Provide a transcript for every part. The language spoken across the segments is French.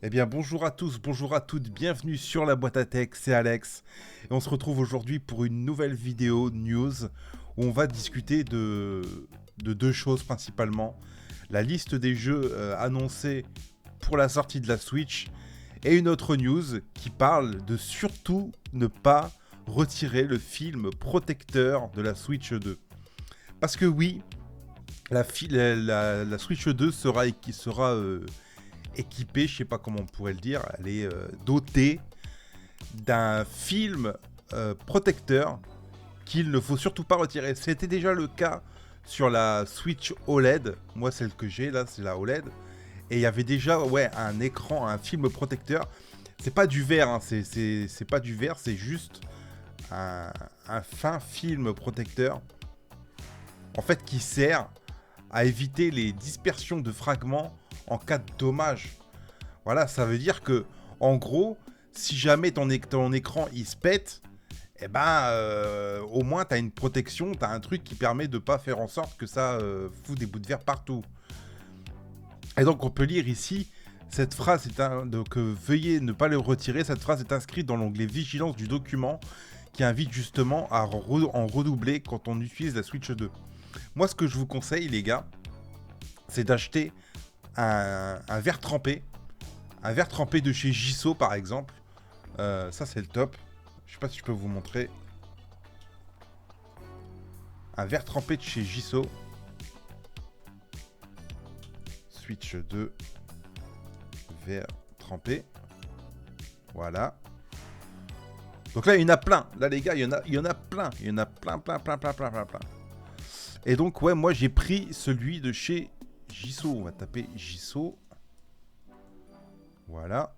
Eh bien, bonjour à tous, bonjour à toutes, bienvenue sur la boîte à tech, c'est Alex. Et on se retrouve aujourd'hui pour une nouvelle vidéo news où on va discuter de deux choses principalement. La liste des jeux annoncés pour la sortie de la Switch et une autre news qui parle de surtout ne pas retirer le film protecteur de la Switch 2. Parce que oui, la Switch 2 sera équipée, je sais pas comment on pourrait le dire, elle est dotée d'un film protecteur qu'il ne faut surtout pas retirer. C'était déjà le cas sur la Switch OLED. Moi, celle que j'ai là, c'est la OLED. Et il y avait déjà un écran, un film protecteur. C'est pas du verre, hein, c'est pas du verre, c'est juste un fin film protecteur. En fait, qui sert à éviter les dispersions de fragments en cas de dommage. Voilà, ça veut dire que, en gros, si jamais ton écran il se pète, eh ben, au moins t'as une protection, t'as un truc qui permet de pas faire en sorte que ça fout des bouts de verre partout. Et donc on peut lire ici, cette phrase donc veuillez ne pas le retirer, cette phrase est inscrite dans l'onglet vigilance du document qui invite justement à en redoubler quand on utilise la Switch 2. Moi ce que je vous conseille les gars, c'est d'acheter un verre trempé. Un verre trempé de chez Gisso par exemple. Ça c'est le top. Je sais pas si je peux vous montrer. Un verre trempé de chez Gisso. Switch 2. Verre trempé. Voilà. Donc là il y en a plein. Là les gars il y en a plein. Il y en a plein. Et donc ouais moi j'ai pris celui de chez Gisso. On va taper Gisso. Voilà.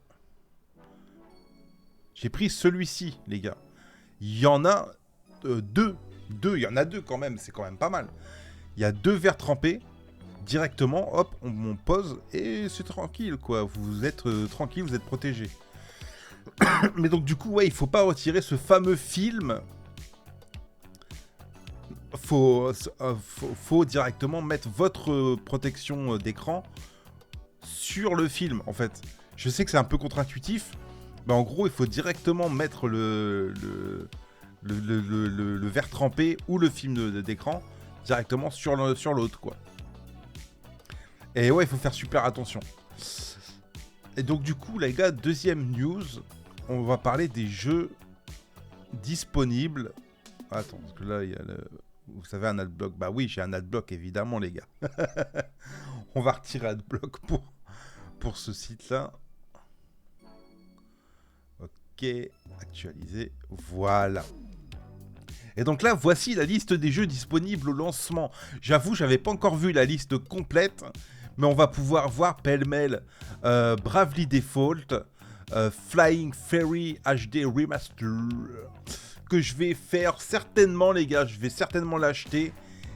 J'ai pris celui-ci, les gars. Il y en a deux. Il y en a deux quand même, c'est quand même pas mal. Il y a deux verres trempés. Directement, hop, on pose et c'est tranquille, quoi. Vous êtes tranquille, vous êtes protégé. Mais donc, du coup, ouais, il faut pas retirer ce fameux film. Faut directement mettre votre protection d'écran sur le film, en fait. Je sais que c'est un peu contre-intuitif, mais en gros, il faut directement mettre le verre trempé ou le film d'écran directement sur l'autre, quoi. Et ouais, il faut faire super attention. Et donc, du coup, les gars, deuxième news, on va parler des jeux disponibles. Attends, parce que là, il y a vous savez, un adblock. Bah oui, j'ai un adblock, évidemment, les gars. On va retirer adblock pour ce site-là. Ok, actualiser. Voilà. Et donc là, voici la liste des jeux disponibles au lancement. J'avoue, j'avais pas encore vu la liste complète, mais on va pouvoir voir pêle-mêle Bravely Default, Flying Fairy HD Remaster, que je vais faire certainement, les gars. Je vais certainement l'acheter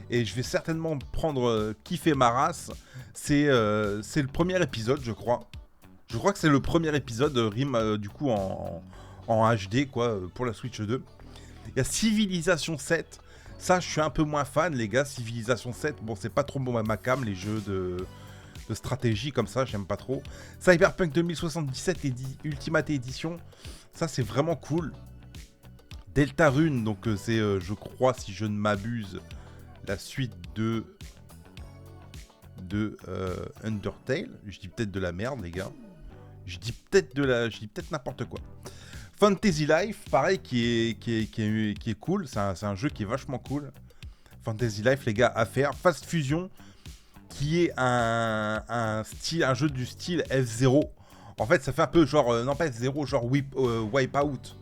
et je vais certainement prendre kiffer ma race. C'est le premier épisode, je crois. Je crois que c'est le premier épisode du coup en HD quoi pour la Switch 2. Il y a Civilization 7. Ça, je suis un peu moins fan, les gars. Civilization 7, bon, c'est pas trop bon à ma cam, les jeux de stratégie comme ça, j'aime pas trop. Cyberpunk 2077 Ultimate Edition. Ça, c'est vraiment cool. Deltarune, donc c'est, je crois, si je ne m'abuse, la suite de Undertale. Je dis peut-être de la merde, les gars. Je dis peut-être n'importe quoi. Fantasy Life, pareil, qui est cool. C'est un jeu qui est vachement cool. Fantasy Life, les gars, à faire. Fast Fusion, qui est un jeu du style F0. En fait, ça fait un peu genre, non pas F0, genre Wipeout.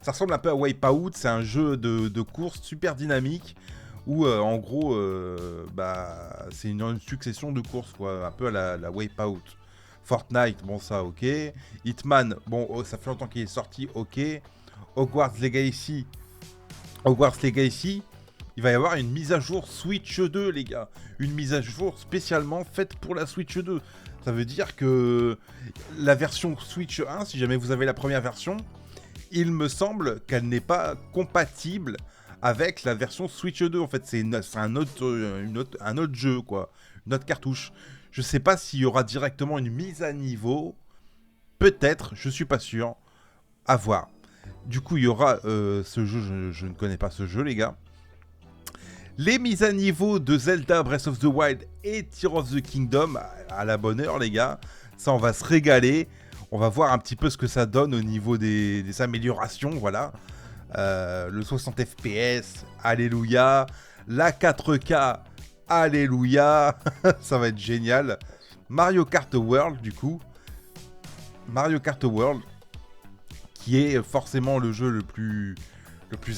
Ça ressemble un peu à Wipeout. C'est un jeu de course super dynamique où, en gros, c'est une succession de courses, quoi, un peu à la Wipeout. Fortnite, bon ça ok. Hitman, bon ça fait longtemps qu'il est sorti, ok. Hogwarts Legacy, il va y avoir une mise à jour Switch 2 les gars. Une mise à jour spécialement faite pour la Switch 2. Ça veut dire que la version Switch 1, si jamais vous avez la première version, il me semble qu'elle n'est pas compatible avec la version Switch 2. En fait, c'est un autre jeu, quoi. Une autre cartouche. Je sais pas s'il y aura directement une mise à niveau Peut-être, je suis pas sûr. À voir. Du coup, il y aura ce jeu, je ne connais pas ce jeu, les gars. Les mises à niveau de Zelda Breath of the Wild et Tears of the Kingdom, à la bonne heure, les gars. Ça, on va se régaler. On va voir un petit peu ce que ça donne au niveau des améliorations, voilà. Le 60 FPS, alléluia. La 4K, alléluia. Ça va être génial. Mario Kart World, du coup. Mario Kart World, qui est forcément le jeu le plus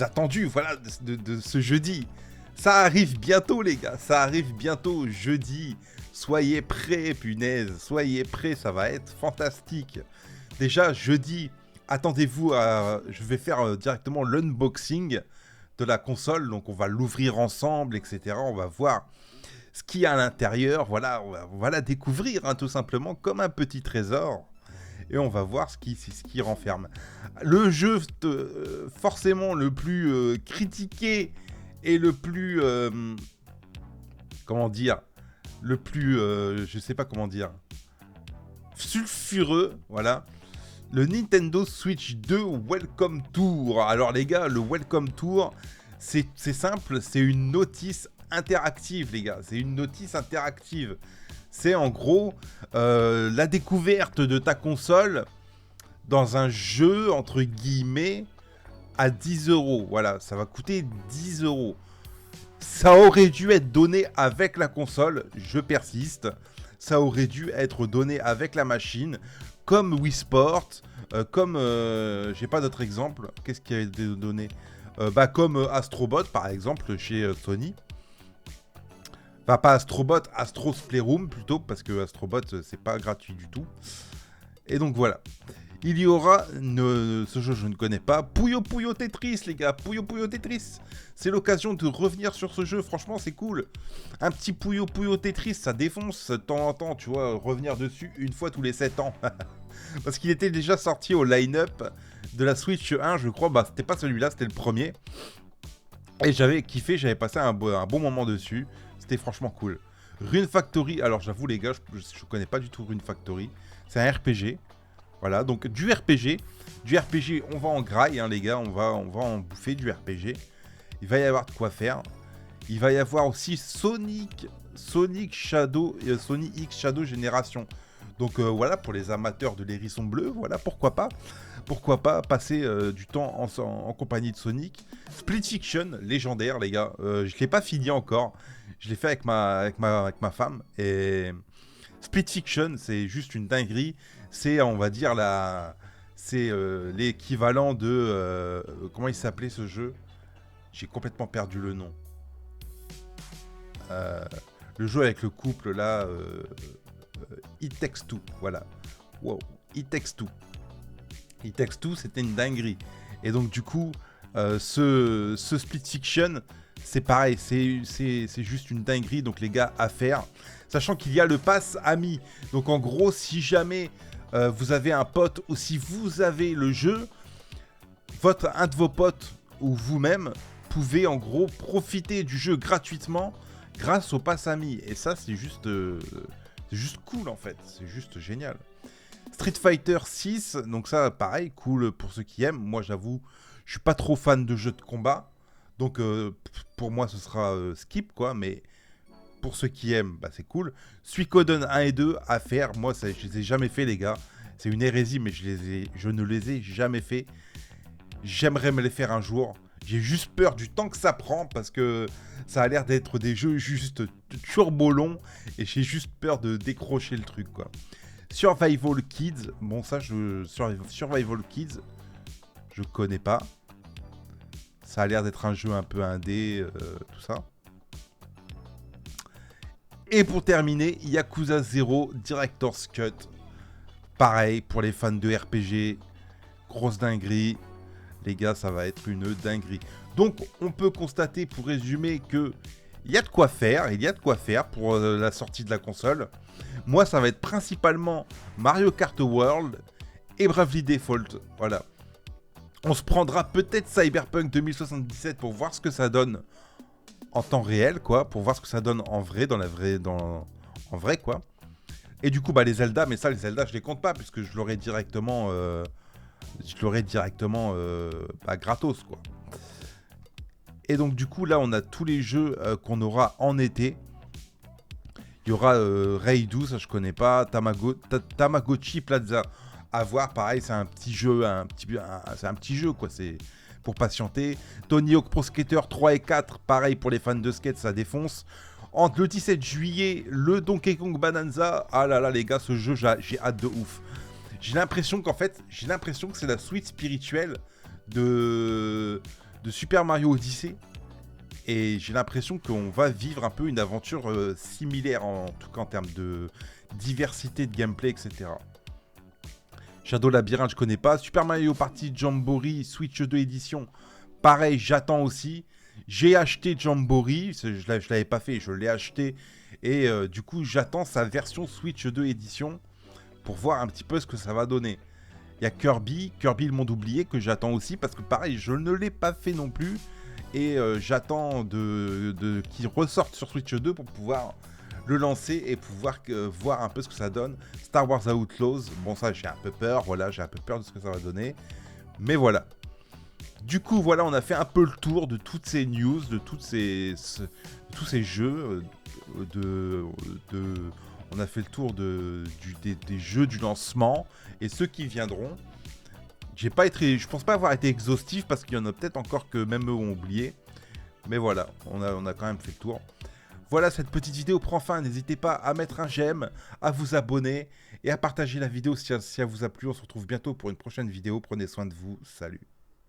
attendu, voilà, de ce jeudi. Ça arrive bientôt, les gars. Ça arrive bientôt, jeudi. Soyez prêts, punaise. Soyez prêts, ça va être fantastique. Déjà, jeudi, attendez-vous à... Je vais faire directement l'unboxing de la console. Donc, on va l'ouvrir ensemble, etc. On va voir ce qu'il y a à l'intérieur. Voilà, on va la découvrir, hein, tout simplement, comme un petit trésor. Et on va voir ce qui renferme. Le jeu, forcément, le plus critiqué et le plus... comment dire, le plus... je sais pas comment dire. Sulfureux, voilà. Le Nintendo Switch 2 Welcome Tour. Alors les gars, le Welcome Tour, c'est simple, c'est une notice interactive, les gars. C'est une notice interactive. C'est en gros la découverte de ta console dans un jeu, entre guillemets, à 10 €. Voilà, ça va coûter 10 €. Ça aurait dû être donné avec la console, je persiste. Ça aurait dû être donné avec la machine, comme Wii Sport, comme... j'ai pas d'autres exemples. Qu'est-ce qui a été donné comme Astrobot, par exemple, chez Sony. Enfin, pas Astrobot, Astro's Playroom plutôt, parce que Astrobot, c'est pas gratuit du tout. Et donc voilà. Il y aura, ce jeu je ne connais pas, Puyo Puyo Tetris, les gars, Puyo Puyo Tetris. C'est l'occasion de revenir sur ce jeu, franchement c'est cool. Un petit Puyo Puyo Tetris, ça défonce de temps en temps, tu vois, revenir dessus une fois tous les 7 ans. Parce qu'il était déjà sorti au line-up de la Switch 1, je crois, bah c'était pas celui-là, c'était le premier. Et j'avais kiffé, j'avais passé un bon moment dessus, c'était franchement cool. Rune Factory, alors j'avoue les gars, je connais pas du tout Rune Factory, c'est un RPG. Voilà, donc du RPG, on va en graille, hein, les gars, on va en bouffer du RPG. Il va y avoir de quoi faire. Il va y avoir aussi Sonic Shadow, Sonic X Shadow Génération. Donc voilà, pour les amateurs de l'hérisson bleu, voilà, pourquoi pas passer du temps en compagnie de Sonic. Split Fiction, légendaire, les gars. Je l'ai pas fini encore. Je l'ai fait avec ma femme. Et Split Fiction, c'est juste une dinguerie. C'est, on va dire, l'équivalent de... comment il s'appelait ce jeu ? J'ai complètement perdu le nom. Le jeu avec le couple, là... It Takes Two, voilà. Wow, It Takes Two. It Takes Two, c'était une dinguerie. Et donc, du coup, ce Split Fiction, c'est pareil, c'est juste une dinguerie. Donc, les gars, à faire. Sachant qu'il y a le pass ami. Donc, en gros, si jamais... vous avez un pote ou si vous avez le jeu, un de vos potes ou vous-même pouvez en gros profiter du jeu gratuitement grâce au pass ami. Et ça, c'est juste cool en fait. C'est juste génial. Street Fighter 6, donc ça, pareil, cool pour ceux qui aiment. Moi, j'avoue, je suis pas trop fan de jeux de combat. Donc, pour moi, ce sera skip, quoi. Mais pour ceux qui aiment, bah, c'est cool. Suikoden 1 et 2 à faire. Moi, je les ai jamais fait, les gars. C'est une hérésie, mais je ne les ai jamais fait. J'aimerais me les faire un jour. J'ai juste peur du temps que ça prend parce que ça a l'air d'être des jeux juste turbo longs et j'ai juste peur de décrocher le truc, quoi. Survival Kids, bon ça, Survival Kids, je connais pas. Ça a l'air d'être un jeu un peu indé, tout ça. Et pour terminer, Yakuza 0 Director's Cut. Pareil, pour les fans de RPG, grosse dinguerie. Les gars, ça va être une dinguerie. Donc, on peut constater, pour résumer, que il y a de quoi faire. Il y a de quoi faire pour la sortie de la console. Moi, ça va être principalement Mario Kart World et Bravely Default. Voilà. On se prendra peut-être Cyberpunk 2077 pour voir ce que ça donne en temps réel, quoi. Pour voir ce que ça donne en vrai, en vrai, quoi. Et du coup, bah, les Zelda, mais ça, les Zelda, je les compte pas, puisque je l'aurais directement, bah, gratos, quoi. Et donc, du coup, là, on a tous les jeux qu'on aura en été. Il y aura Reidu, ça je connais pas, Tamagotchi Plaza à voir, pareil, c'est un petit jeu, c'est un petit jeu, quoi, c'est pour patienter. Tony Hawk Pro Skater 3 et 4, pareil pour les fans de skate, ça défonce. Entre le 17 juillet, le Donkey Kong Bonanza, ah là là les gars, ce jeu, j'ai hâte de ouf. J'ai l'impression que c'est la suite spirituelle de Super Mario Odyssey. Et j'ai l'impression qu'on va vivre un peu une aventure similaire, en tout cas en termes de diversité de gameplay, etc. Shadow Labyrinth, je connais pas. Super Mario Party Jamboree Switch 2 édition, pareil, j'attends aussi. J'ai acheté Jamboree, je l'avais pas fait, je l'ai acheté. Et du coup, j'attends sa version Switch 2 édition pour voir un petit peu ce que ça va donner. Il y a Kirby le monde oublié, que j'attends aussi, parce que pareil, je ne l'ai pas fait non plus. Et j'attends qu'il ressorte sur Switch 2 pour pouvoir le lancer et pouvoir voir un peu ce que ça donne. Star Wars Outlaws, bon ça j'ai un peu peur, voilà, j'ai un peu peur de ce que ça va donner. Mais voilà. Du coup, voilà, on a fait un peu le tour de toutes ces news, de tous ces jeux. On a fait le tour des jeux du lancement et ceux qui viendront. Je pense pas avoir été exhaustif parce qu'il y en a peut-être encore que même eux ont oublié. Mais voilà, on a quand même fait le tour. Voilà, cette petite vidéo prend fin. N'hésitez pas à mettre un j'aime, à vous abonner et à partager la vidéo si elle vous a plu. On se retrouve bientôt pour une prochaine vidéo. Prenez soin de vous. Salut.